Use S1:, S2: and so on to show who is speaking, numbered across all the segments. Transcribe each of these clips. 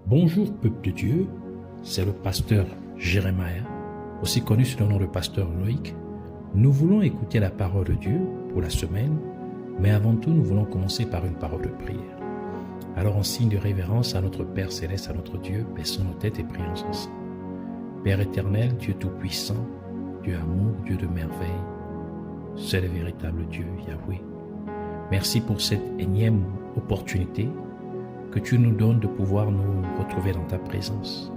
S1: Bonjour peuple de Dieu, c'est le pasteur Jérémia, aussi connu sous le nom de pasteur Loïc. Nous voulons écouter la parole de Dieu pour la semaine, mais avant tout nous voulons commencer par une parole de prière. Alors en signe de révérence à notre Père Céleste, à notre Dieu, baissons nos têtes et prions ensemble. Père éternel, Dieu tout-puissant, Dieu amour, Dieu de merveille, seul et véritable Dieu, Yahweh. Merci pour cette énième opportunité que tu nous donnes de pouvoir nous retrouver dans ta présence.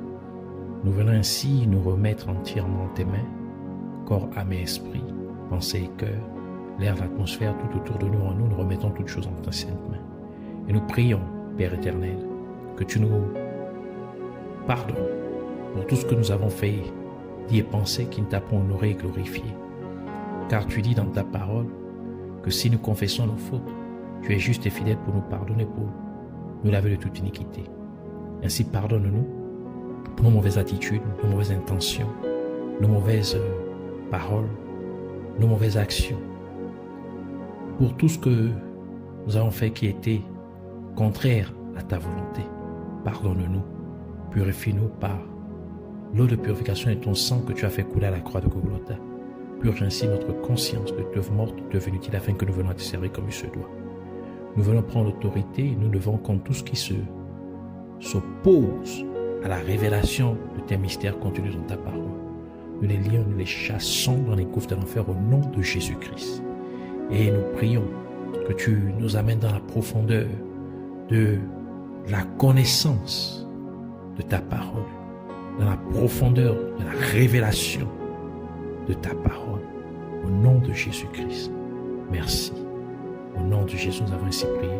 S1: Nous venons ainsi nous remettre entièrement en tes mains, corps, âme et esprit, pensée et cœur, l'air, l'atmosphère, tout autour de nous, en nous remettons toutes choses en ta sainte main. Et nous prions, Père éternel, que tu nous pardonnes pour tout ce que nous avons fait, dit et pensé qui ne t'a pas honoré et glorifié. Car tu dis dans ta parole que si nous confessons nos fautes, tu es juste et fidèle pour nous pardonner, pour nous laver de toute iniquité. Ainsi, pardonne-nous pour nos mauvaises attitudes, nos mauvaises intentions, nos mauvaises paroles, nos mauvaises actions. Pour tout ce que nous avons fait qui était contraire à ta volonté, pardonne-nous, purifie-nous par l'eau de purification et ton sang que tu as fait couler à la croix de Golgotha. Purge ainsi notre conscience de t'œuvre morte, devenue utile, afin que nous venions te servir comme il se doit. Nous venons prendre l'autorité et nous devons contre tout ce qui s'oppose à la révélation de tes mystères contenus dans ta parole. Nous les lions, nous les chassons dans les gouffres de l'enfer au nom de Jésus-Christ. Et nous prions que tu nous amènes dans la profondeur de la connaissance de ta parole, dans la profondeur de la révélation de ta parole, au nom de Jésus-Christ. Merci. Au nom de Jésus, nous avons ainsi prié.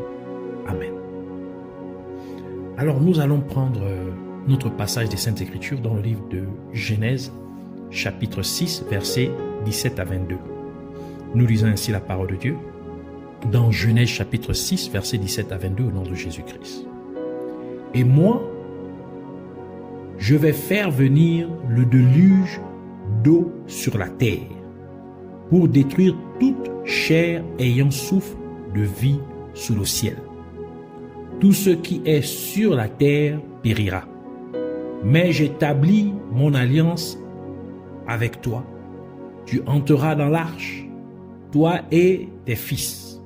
S1: Amen. Alors, nous allons prendre notre passage des Saintes Écritures dans le livre de Genèse, chapitre 6, versets 17 à 22. Nous lisons ainsi la parole de Dieu dans Genèse, chapitre 6, versets 17 à 22, au nom de Jésus-Christ. Et moi, je vais faire venir le déluge d'eau sur la terre pour détruire toute chair ayant souffle de vie sous le ciel. Tout ce qui est sur la terre périra. Mais j'établis mon alliance avec toi. Tu entreras dans l'arche, toi et tes fils,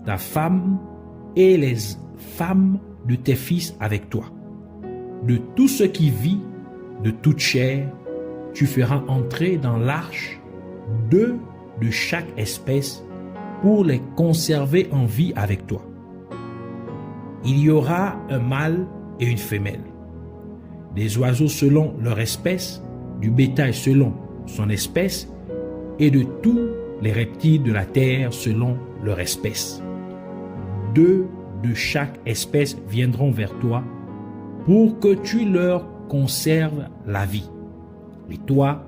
S1: ta femme et les femmes de tes fils avec toi. De tout ce qui vit, de toute chair, tu feras entrer dans l'arche 2 de chaque espèce pour les conserver en vie avec toi. Il y aura un mâle et une femelle, des oiseaux selon leur espèce, du bétail selon son espèce, et de tous les reptiles de la terre selon leur espèce. 2 de chaque espèce viendront vers toi pour que tu leur conserves la vie. Et toi,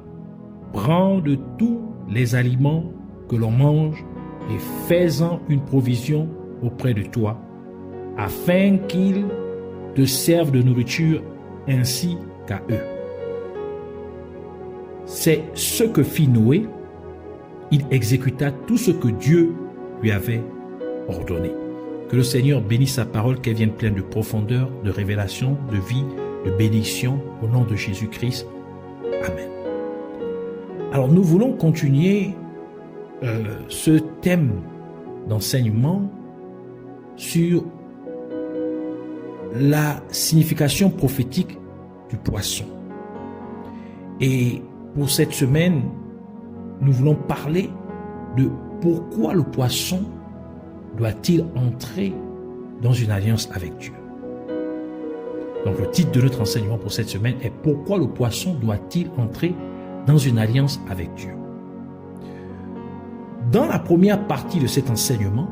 S1: prends de tous les aliments que l'on mange et fais-en une provision auprès de toi, afin qu'ils te servent de nourriture ainsi qu'à eux. C'est ce que fit Noé. Il exécuta tout ce que Dieu lui avait ordonné. Que le Seigneur bénisse sa parole, qu'elle vienne pleine de profondeur, de révélation, de vie, de bénédiction, au nom de Jésus-Christ. Amen. Alors nous voulons continuer ce thème d'enseignement sur la signification prophétique du poisson. Et pour cette semaine, nous voulons parler de pourquoi le poisson doit-il entrer dans une alliance avec Dieu. Donc le titre de notre enseignement pour cette semaine est « Pourquoi le poisson doit-il entrer dans une alliance avec Dieu ?» Dans la première partie de cet enseignement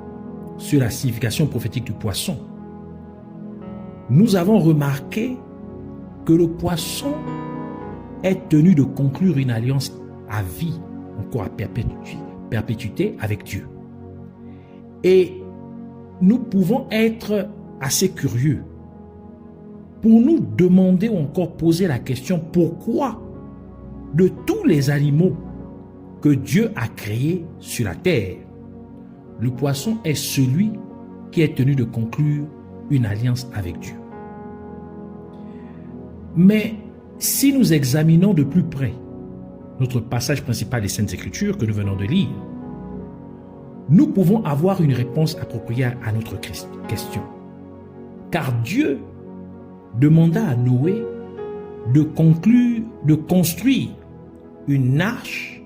S1: sur la signification prophétique du poisson, nous avons remarqué que le poisson est tenu de conclure une alliance à vie, encore à perpétuité avec Dieu. Et nous pouvons être assez curieux pour nous demander ou encore poser la question pourquoi de tous les animaux que Dieu a créés sur la terre, le poisson est celui qui est tenu de conclure une alliance avec Dieu. Mais si nous examinons de plus près notre passage principal des Saintes Écritures que nous venons de lire, nous pouvons avoir une réponse appropriée à notre question. Car Dieu demanda à Noé de construire une arche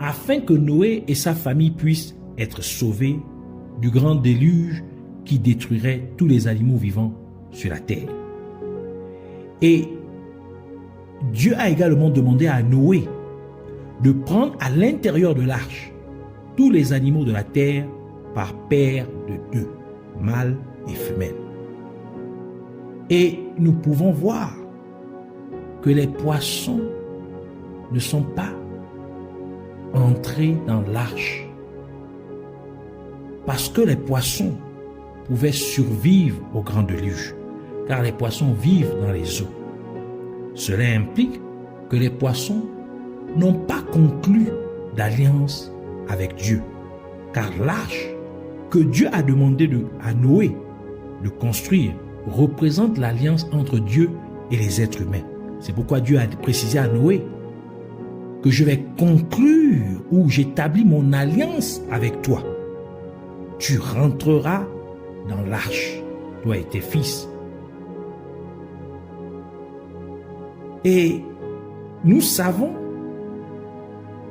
S1: afin que Noé et sa famille puissent être sauvés du grand déluge qui détruirait tous les animaux vivants sur la terre. Et Dieu a également demandé à Noé de prendre à l'intérieur de l'arche tous les animaux de la terre par paire de 2, mâles et femelles. Et nous pouvons voir que les poissons ne sont pas entrés dans l'arche parce que les poissons pouvaient survivre au grand déluge, car les poissons vivent dans les eaux. Cela implique que les poissons n'ont pas conclu d'alliance avec Dieu, car l'arche que Dieu a demandé à Noé de construire représente l'alliance entre Dieu et les êtres humains. C'est pourquoi Dieu a précisé à Noé que je vais conclure ou j'établis mon alliance avec toi. Tu rentreras dans l'arche, toi et tes fils. Et nous savons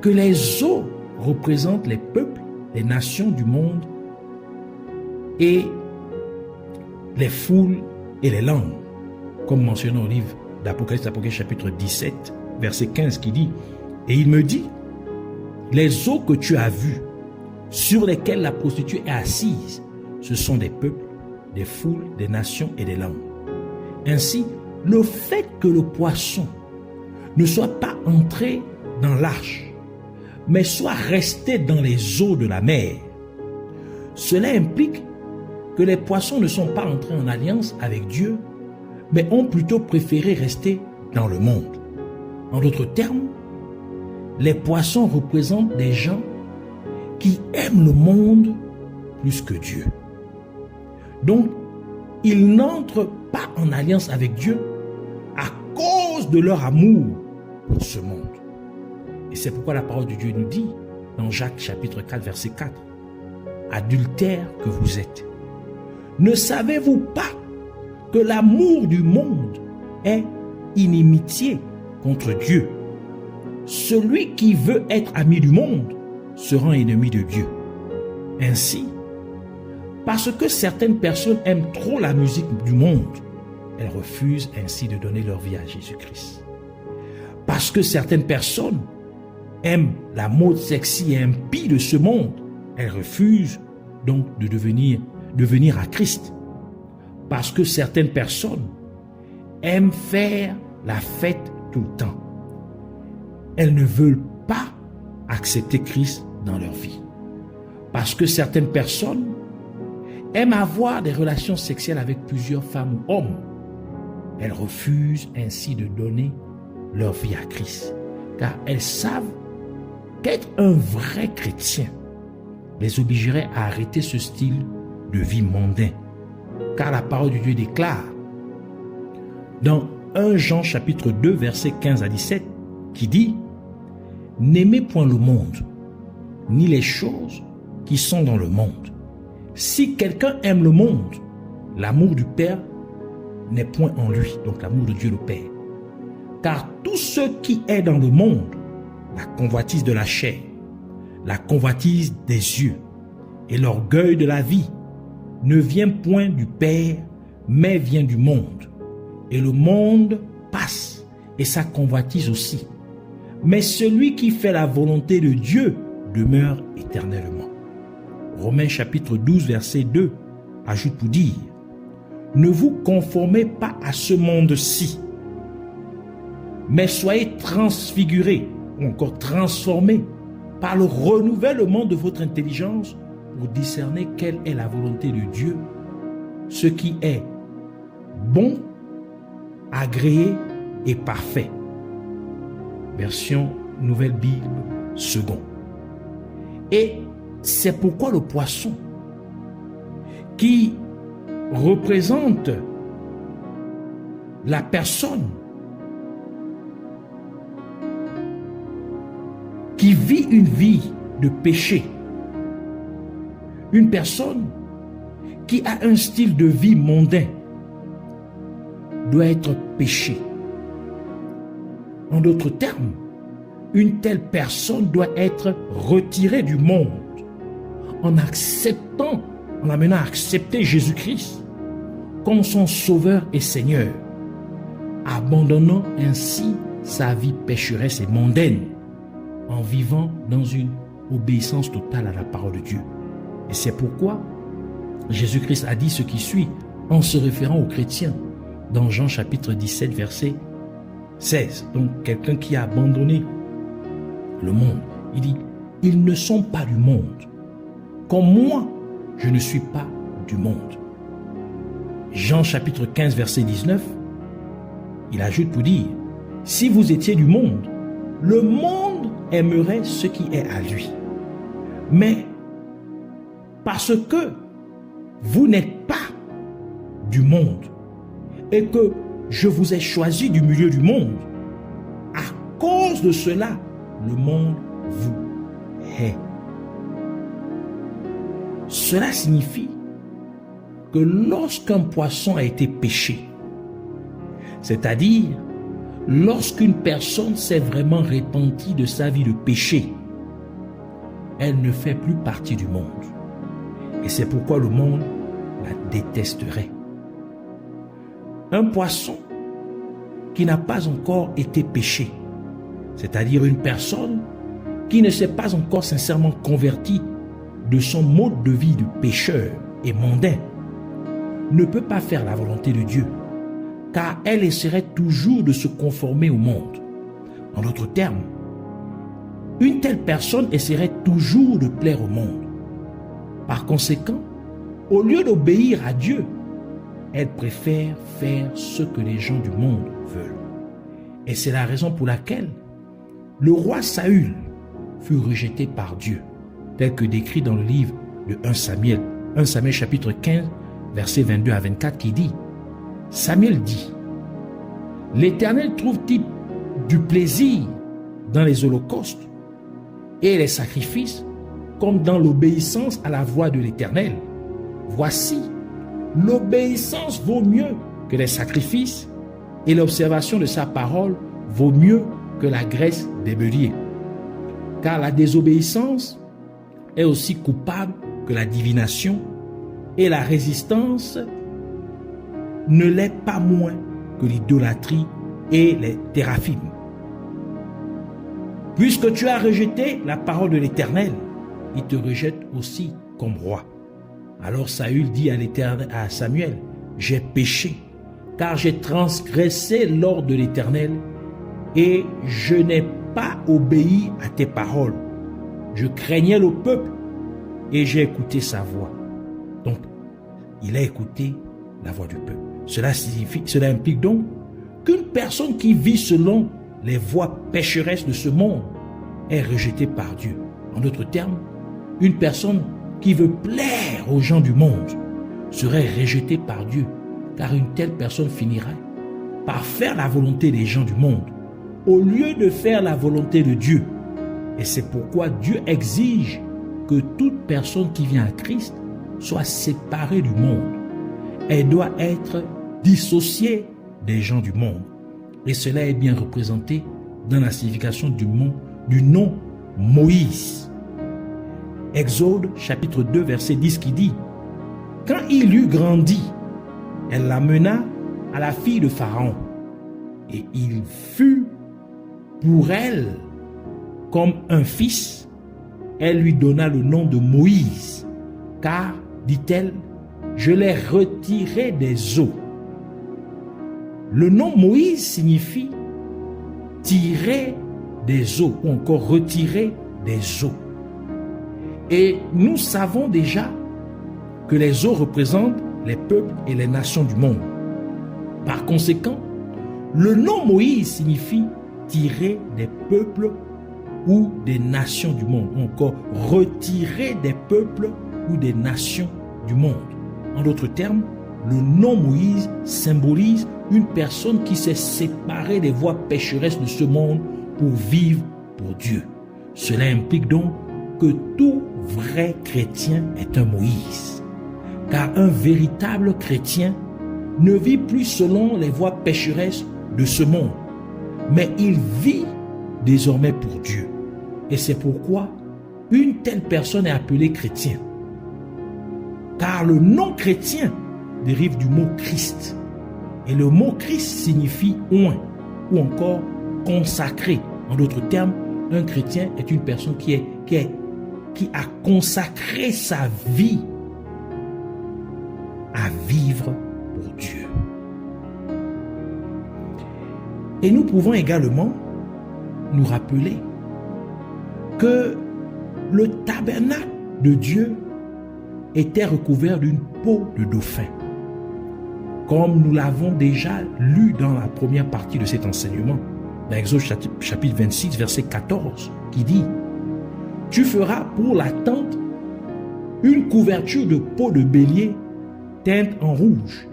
S1: que les eaux représentent les peuples, les nations du monde et les foules et les langues, comme mentionné au livre d'Apocalypse, chapitre 17, verset 15, qui dit « Et il me dit, les eaux que tu as vues, sur lesquelles la prostituée est assise, ce sont des peuples, des foules, des nations et des langues. » Ainsi, le fait que le poisson ne soit pas entré dans l'arche, mais soit resté dans les eaux de la mer, cela implique que les poissons ne sont pas entrés en alliance avec Dieu, mais ont plutôt préféré rester dans le monde. En d'autres termes, les poissons représentent des gens qui aiment le monde plus que Dieu. Donc, ils n'entrent pas en alliance avec Dieu à cause de leur amour pour ce monde. Et c'est pourquoi la parole de Dieu nous dit, dans Jacques chapitre 4, verset 4, « Adultères que vous êtes, ne savez-vous pas que l'amour du monde est inimitié contre Dieu? Celui qui veut être ami du monde se rend ennemi de Dieu. Ainsi, parce que certaines personnes aiment trop la musique du monde, elles refusent ainsi de donner leur vie à Jésus-Christ. Parce que certaines personnes aiment la mode sexy et impie de ce monde, elles refusent donc de venir à Christ. Parce que certaines personnes aiment faire la fête tout le temps, elles ne veulent pas accepter Christ dans leur vie. Parce que certaines personnes aiment avoir des relations sexuelles avec plusieurs femmes ou hommes, elles refusent ainsi de donner leur vie à Christ, car elles savent qu'être un vrai chrétien les obligerait à arrêter ce style de vie mondain. Car la parole de Dieu déclare dans 1 Jean chapitre 2 verset 15 à 17 qui dit « N'aimez point le monde, ni les choses qui sont dans le monde. Si quelqu'un aime le monde, l'amour du Père n'est point en lui. » Donc l'amour de Dieu le Père. Car tout ce qui est dans le monde, la convoitise de la chair, la convoitise des yeux et l'orgueil de la vie, ne vient point du Père, mais vient du monde. Et le monde passe, et sa convoitise aussi. Mais celui qui fait la volonté de Dieu demeure éternellement. Romains chapitre 12, verset 2 ajoute pour dire « Ne vous conformez pas à ce monde-ci, mais soyez transfigurés, ou encore transformés, par le renouvellement de votre intelligence pour discerner quelle est la volonté de Dieu, ce qui est bon, agréé et parfait. » Version Nouvelle Bible Second. Et c'est pourquoi le poisson, qui représente la personne qui vit une vie de péché, une personne qui a un style de vie mondain, doit être péché. En d'autres termes, une telle personne doit être retirée du monde en acceptant, en l'amenant à accepter Jésus-Christ comme son sauveur et Seigneur, abandonnant ainsi sa vie pécheresse et mondaine en vivant dans une obéissance totale à la parole de Dieu. Et c'est pourquoi Jésus-Christ a dit ce qui suit en se référant aux chrétiens dans Jean chapitre 17 verset 16. Donc quelqu'un qui a abandonné le monde, il dit, ils ne sont pas du monde, comme moi je ne suis pas du monde. Jean chapitre 15 verset 19, il ajoute pour dire, si vous étiez du monde, le monde aimerait ce qui est à lui. Mais parce que vous n'êtes pas du monde et que je vous ai choisi du milieu du monde, à cause de cela, le monde vous hait. Cela signifie que lorsqu'un poisson a été pêché, c'est-à-dire lorsqu'une personne s'est vraiment repentie de sa vie de péché, elle ne fait plus partie du monde. Et c'est pourquoi le monde la détesterait. Un poisson qui n'a pas encore été péché, c'est-à-dire une personne qui ne s'est pas encore sincèrement convertie de son mode de vie de pécheur et mondain, ne peut pas faire la volonté de Dieu, car elle essaierait toujours de se conformer au monde. En d'autres termes, une telle personne essaierait toujours de plaire au monde. Par conséquent, au lieu d'obéir à Dieu, elle préfère faire ce que les gens du monde veulent. Et c'est la raison pour laquelle le roi Saül fut rejeté par Dieu, tel que décrit dans le livre de 1 Samuel chapitre 15, versets 22 à 24, qui dit, Samuel dit, l'Éternel trouve-t-il du plaisir dans les holocaustes et les sacrifices comme dans l'obéissance à la voix de l'Éternel? Voici, l'obéissance vaut mieux que les sacrifices et l'observation de sa parole vaut mieux que la graisse des béliers. Car la désobéissance est aussi coupable que la divination et la résistance ne l'est pas moins que l'idolâtrie et les théraphim. Puisque tu as rejeté la parole de l'Éternel, il te rejette aussi comme roi. Alors Saül dit à Samuel, j'ai péché, car j'ai transgressé l'ordre de l'Éternel et je n'ai pas obéi à tes paroles. Je craignais le peuple et j'ai écouté sa voix. Donc, il a écouté la voix du peuple. Cela implique donc qu'une personne qui vit selon les voies pécheresses de ce monde est rejetée par Dieu. En d'autres termes, une personne qui veut plaire aux gens du monde serait rejetée par Dieu, car une telle personne finirait par faire la volonté des gens du monde au lieu de faire la volonté de Dieu. Et c'est pourquoi Dieu exige que toute personne qui vient à Christ soit séparée du monde. Elle doit être dissociée des gens du monde. Et cela est bien représenté dans la signification du nom Moïse. Exode chapitre 2 verset 10 qui dit, quand il eut grandi, elle l'amena à la fille de Pharaon et il fut pour elle comme un fils. Elle lui donna le nom de Moïse, car, dit-elle, je l'ai retiré des eaux. Le nom Moïse signifie tirer des eaux ou encore retirer des eaux. Et nous savons déjà que les eaux représentent les peuples et les nations du monde. Par conséquent, le nom Moïse signifie tirer des peuples ou des nations du monde, ou encore retirer des peuples ou des nations du monde. En d'autres termes, le nom Moïse symbolise une personne qui s'est séparée des voies pécheresses de ce monde pour vivre pour Dieu. Cela implique donc que tout vrai chrétien est un Moïse. Car un véritable chrétien ne vit plus selon les voies pécheresses de ce monde, mais il vit désormais pour Dieu. Et c'est pourquoi une telle personne est appelée chrétien. Car le nom chrétien dérive du mot Christ. Et le mot Christ signifie oint ou encore consacré. En d'autres termes, un chrétien est une personne qui a consacré sa vie à vivre pour Dieu. Et nous pouvons également nous rappeler que le tabernacle de Dieu était recouvert d'une peau de dauphin. Comme nous l'avons déjà lu dans la première partie de cet enseignement, dans Exode chapitre 26, verset 14, qui dit « Tu feras pour la tente une couverture de peau de bélier teinte en rouge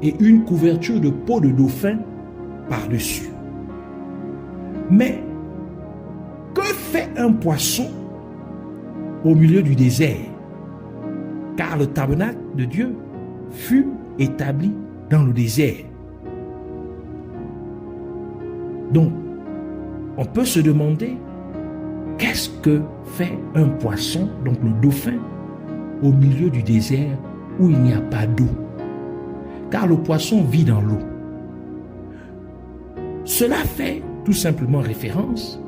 S1: et une couverture de peau de dauphin par-dessus. » Mais que fait un poisson au milieu du désert? Car le tabernacle de Dieu fut établi dans le désert. Donc, on peut se demander qu'est-ce que fait un poisson, donc le dauphin, au milieu du désert où il n'y a pas d'eau. Car le poisson vit dans l'eau. Cela fait tout simplement référence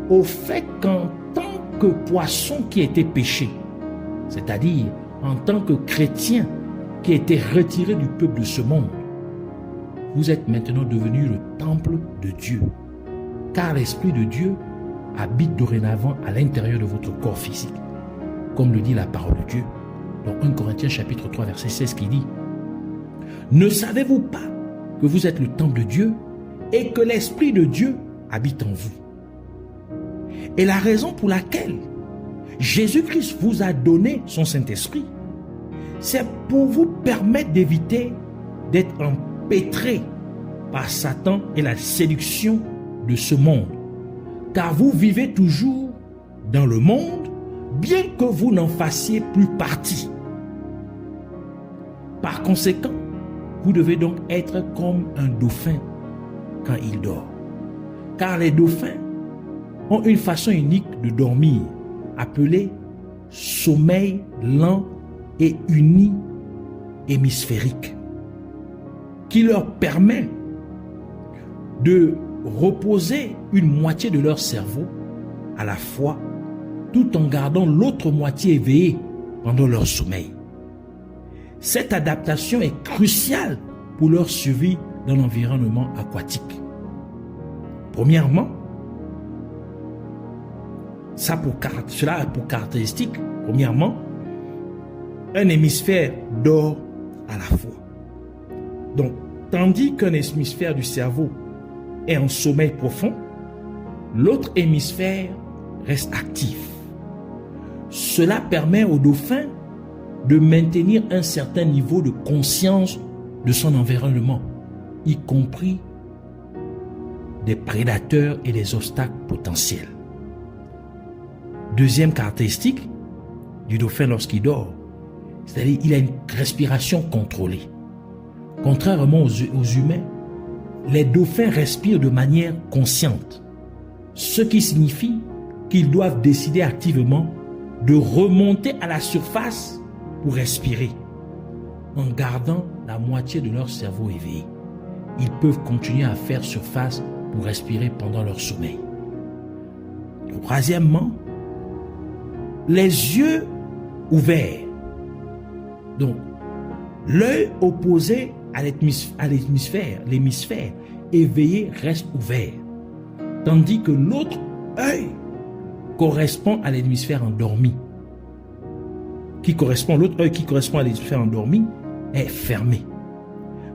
S1: au fait qu'en tant que poisson qui était péché, c'est-à-dire en tant que chrétien qui était retiré du peuple de ce monde, vous êtes maintenant devenu le temple de Dieu, car l'Esprit de Dieu habite dorénavant à l'intérieur de votre corps physique, comme le dit la parole de Dieu dans 1 Corinthiens chapitre 3 verset 16 qui dit « Ne savez-vous pas que vous êtes le temple de Dieu et que l'Esprit de Dieu habite en vous ?» Et la raison pour laquelle Jésus-Christ vous a donné son Saint-Esprit, c'est pour vous permettre d'éviter d'être empêtré par Satan et la séduction de ce monde. Car vous vivez toujours dans le monde, bien que vous n'en fassiez plus partie. Par conséquent, vous devez donc être comme un dauphin quand il dort. Car les dauphins ont une façon unique de dormir, appelée sommeil lent et uni hémisphérique, qui leur permet de reposer une moitié de leur cerveau à la fois, tout en gardant l'autre moitié éveillée pendant leur sommeil. Cette adaptation est cruciale pour leur survie dans l'environnement aquatique. Premièrement, cela a pour caractéristique, premièrement, un hémisphère dort à la fois. Donc, tandis qu'un hémisphère du cerveau est en sommeil profond, l'autre hémisphère reste actif. Cela permet au dauphin de maintenir un certain niveau de conscience de son environnement, y compris des prédateurs et des obstacles potentiels. Deuxième caractéristique du dauphin lorsqu'il dort, c'est-à-dire qu'il a une respiration contrôlée. Contrairement aux humains, les dauphins respirent de manière consciente, ce qui signifie qu'ils doivent décider activement de remonter à la surface pour respirer, en gardant la moitié de leur cerveau éveillé. Ils peuvent continuer à faire surface pour respirer pendant leur sommeil. Troisièmement, les yeux ouverts. Donc, l'œil opposé à l'hémisphère éveillé reste ouvert, tandis que l'autre œil correspond à l'hémisphère endormi. L'autre œil qui correspond à l'hémisphère endormi est fermé.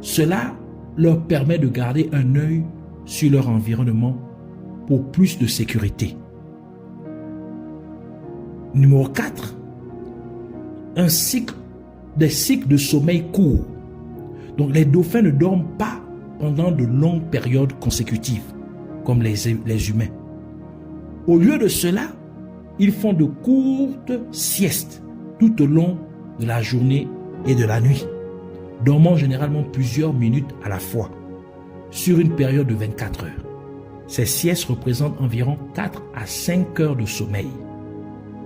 S1: Cela leur permet de garder un œil sur leur environnement pour plus de sécurité. Numéro 4, des cycles de sommeil courts. Donc les dauphins ne dorment pas pendant de longues périodes consécutives, comme les humains. Au lieu de cela, ils font de courtes siestes tout au long de la journée et de la nuit, dormant généralement plusieurs minutes à la fois, sur une période de 24 heures. Ces siestes représentent environ 4 à 5 heures de sommeil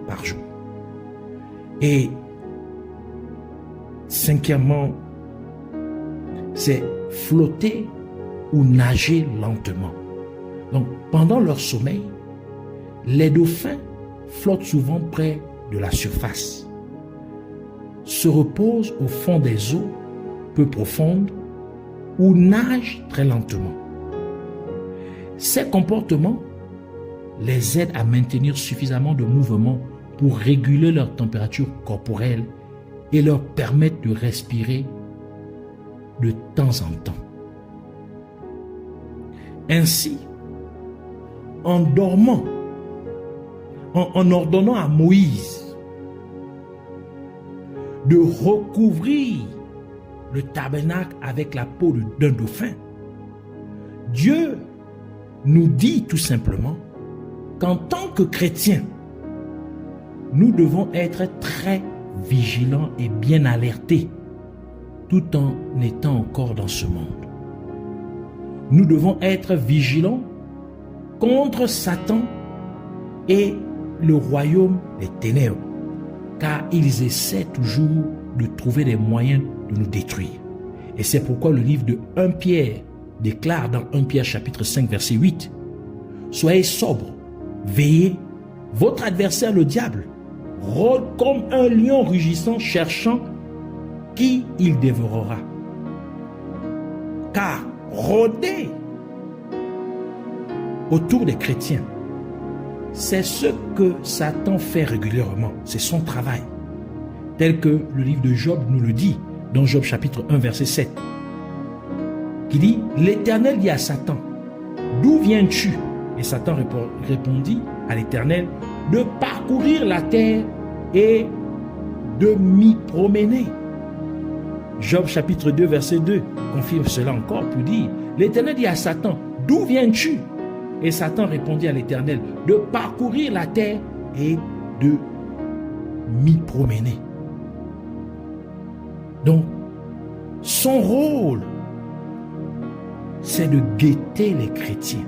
S1: par jour. Et cinquièmement, c'est flotter ou nager lentement. Donc, pendant leur sommeil, les dauphins flottent souvent près de la surface, se reposent au fond des eaux peu profondes ou nagent très lentement. Ces comportements les aident à maintenir suffisamment de mouvement pour réguler leur température corporelle et leur permettent de respirer de temps en temps. Ainsi, en dormant, en ordonnant à Moïse de recouvrir le tabernacle avec la peau d'un dauphin, Dieu nous dit tout simplement qu'en tant que chrétiens, nous devons être très vigilants et bien alertés tout en étant encore dans ce monde. Nous devons être vigilants contre Satan et le royaume des ténèbres, car ils essaient toujours de trouver des moyens de nous détruire. Et c'est pourquoi le livre de 1 Pierre déclare dans 1 Pierre chapitre 5 verset 8 « Soyez sobres, veillez, votre adversaire le diable rôde comme un lion rugissant cherchant qui il dévorera. Car rôder autour des chrétiens, c'est ce que Satan fait régulièrement, c'est son travail, tel que le livre de Job nous le dit dans Job chapitre 1 verset 7, qui dit « L'Éternel dit à Satan, d'où viens-tu » Et Satan répondit à l'Éternel, « De parcourir la terre et de m'y promener. » Job chapitre 2 verset 2 confirme cela encore pour dire, « L'Éternel dit à Satan, d'où viens-tu » Et Satan répondit à l'Éternel, « De parcourir la terre et de m'y promener. » Donc, son rôle, c'est de guetter les chrétiens,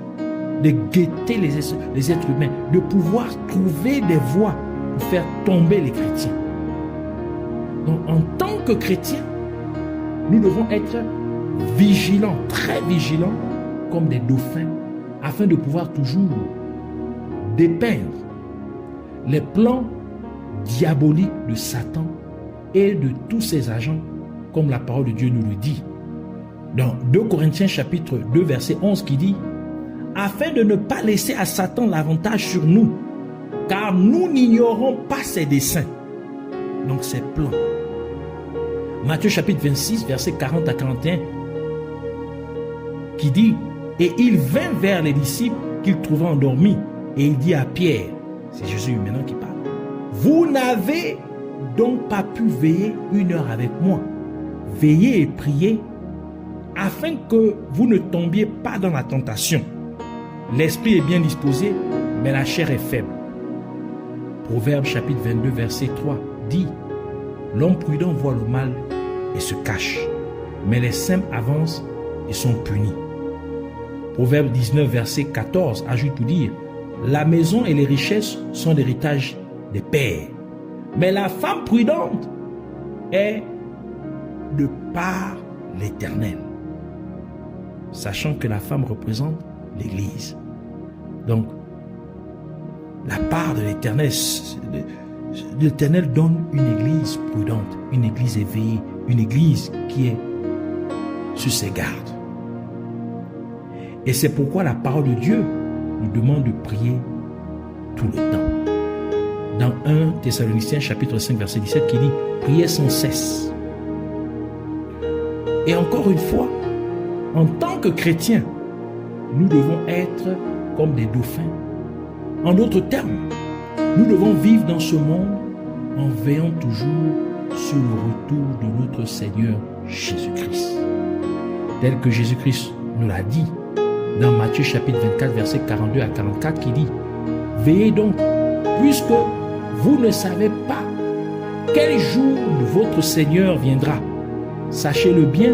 S1: de guetter les êtres humains, de pouvoir trouver des voies pour faire tomber les chrétiens. Donc, en tant que chrétiens, nous devons être vigilants, très vigilants, comme des dauphins, afin de pouvoir toujours dépeindre les plans diaboliques de Satan et de tous ses agents, comme la parole de Dieu nous le dit. Dans 2 Corinthiens chapitre 2 verset 11 qui dit « Afin de ne pas laisser à Satan l'avantage sur nous, car nous n'ignorons pas ses desseins. » Donc ses plans. Matthieu chapitre 26 verset 40 à 41 qui dit « Et il vint vers les disciples qu'il trouva endormis et il dit à Pierre, c'est Jésus maintenant qui parle, « Vous n'avez donc pas pu veiller 1 heure avec moi. Veillez et priez afin que vous ne tombiez pas dans la tentation. L'esprit est bien disposé, mais la chair est faible. » Proverbe chapitre 22 verset 3 dit « L'homme prudent voit le mal et se cache, mais les simples avancent et sont punis. » Proverbe 19 verset 14 ajoute pour dire « La maison et les richesses sont l'héritage des pères, mais la femme prudente est de par l'Éternel. » Sachant que la femme représente l'Église. Donc, la part de l'Éternel, l'Éternel donne une Église prudente, une Église éveillée, une Église qui est sur ses gardes. Et c'est pourquoi la parole de Dieu nous demande de prier tout le temps. Dans 1 Thessaloniciens chapitre 5 verset 17 qui dit « Priez sans cesse ». Et encore une fois, en tant que chrétiens, nous devons être comme des dauphins. En d'autres termes, nous devons vivre dans ce monde en veillant toujours sur le retour de notre Seigneur Jésus-Christ. Tel que Jésus-Christ nous l'a dit dans Matthieu chapitre 24 verset 42 à 44 qui dit « Veillez donc, puisque vous ne savez pas quel jour votre Seigneur viendra. Sachez-le bien,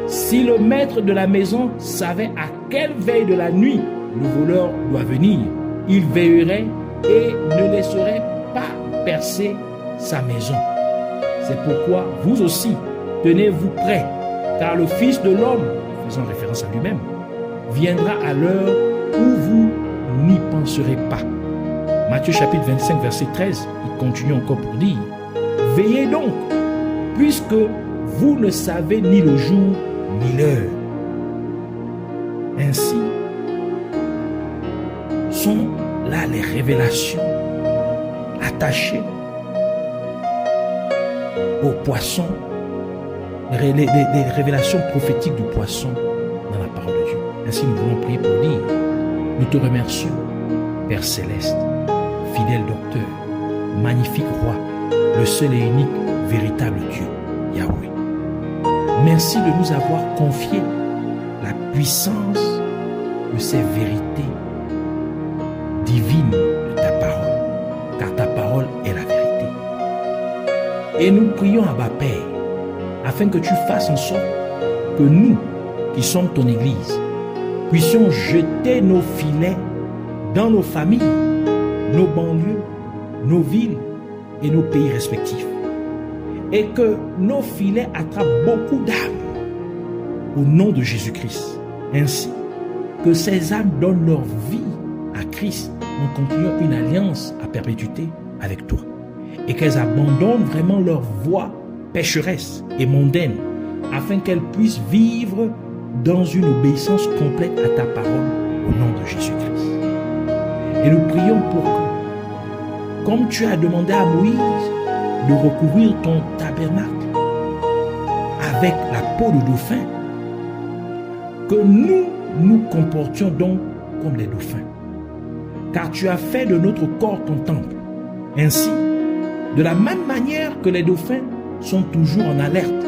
S1: si le maître de la maison savait à quelle veille de la nuit le voleur doit venir, il veillerait et ne laisserait pas percer sa maison. C'est pourquoi vous aussi, tenez-vous prêts, car le Fils de l'homme, faisant référence à lui-même, viendra à l'heure où vous n'y penserez pas. Matthieu chapitre 25, verset 13, il continue encore pour dire, « Veillez donc, puisque vous ne savez ni le jour ni l'heure. » Ainsi sont là les révélations attachées au poisson, les révélations prophétiques du poisson dans la parole de Dieu. Ainsi nous voulons prier pour dire, nous te remercions, Père Céleste, fidèle docteur, magnifique roi, le seul et unique véritable Dieu, Yahweh. Merci de nous avoir confié la puissance de ces vérités divines de ta parole, car ta parole est la vérité. Et nous prions à Abba Père, afin que tu fasses en sorte que nous, qui sommes ton Église, puissions jeter nos filets dans nos familles, nos banlieues, nos villes et nos pays respectifs. Et que nos filets attrapent beaucoup d'âmes au nom de Jésus-Christ. Ainsi que ces âmes donnent leur vie à Christ en continuant une alliance à perpétuité avec toi. Et qu'elles abandonnent vraiment leur voie pécheresse et mondaine afin qu'elles puissent vivre dans une obéissance complète à ta parole au nom de Jésus-Christ. Et nous prions pour que, comme tu as demandé à Moïse de recouvrir ton tabernacle avec la peau de dauphin, que nous nous comportions donc comme les dauphins. Car tu as fait de notre corps ton temple. Ainsi, de la même manière que les dauphins sont toujours en alerte,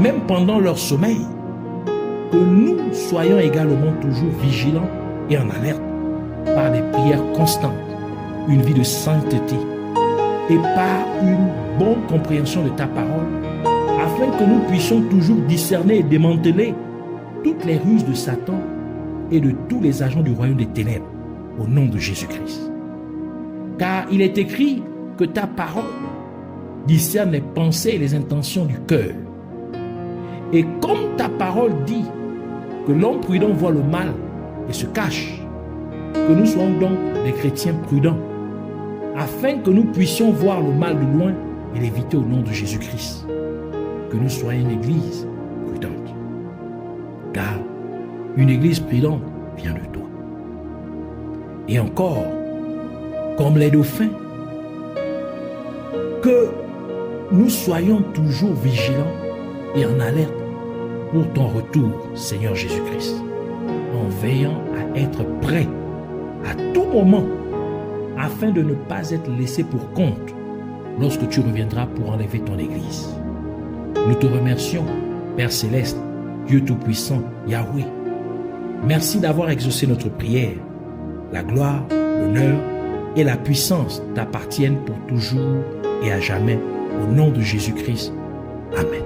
S1: même pendant leur sommeil, que nous soyons également toujours vigilants et en alerte par des prières constantes, une vie de sainteté et par une bonne compréhension de ta parole, afin que nous puissions toujours discerner et démanteler toutes les ruses de Satan et de tous les agents du royaume des ténèbres, au nom de Jésus-Christ. Car il est écrit que ta parole discerne les pensées et les intentions du cœur. Et comme ta parole dit que l'homme prudent voit le mal et se cache, que nous soyons donc des chrétiens prudents, afin que nous puissions voir le mal de loin et l'éviter au nom de Jésus-Christ. Que nous soyons une église prudente. Car une église prudente vient de toi. Et encore, comme les dauphins, que nous soyons toujours vigilants et en alerte pour ton retour, Seigneur Jésus-Christ, en veillant à être prêt à tout moment afin de ne pas être laissé pour compte lorsque tu reviendras pour enlever ton Église. Nous te remercions, Père Céleste, Dieu Tout-Puissant, Yahweh. Merci d'avoir exaucé notre prière. La gloire, l'honneur et la puissance t'appartiennent pour toujours et à jamais, au nom de Jésus-Christ. Amen.